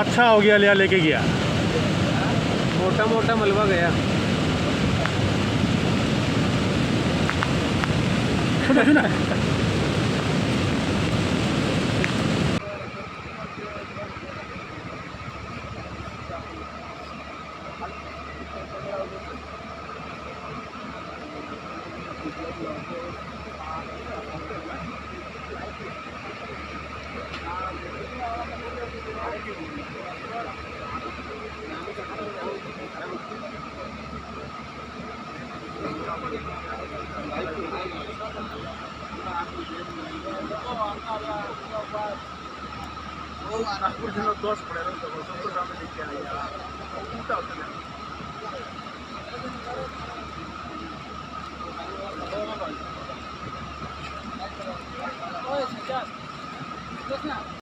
अच्छा हो गया, लिया लेके गया। मोटा मोटा मलबा गया। सुना सुना नागपुर 10 पड़े 70 ग्राम लेके आया।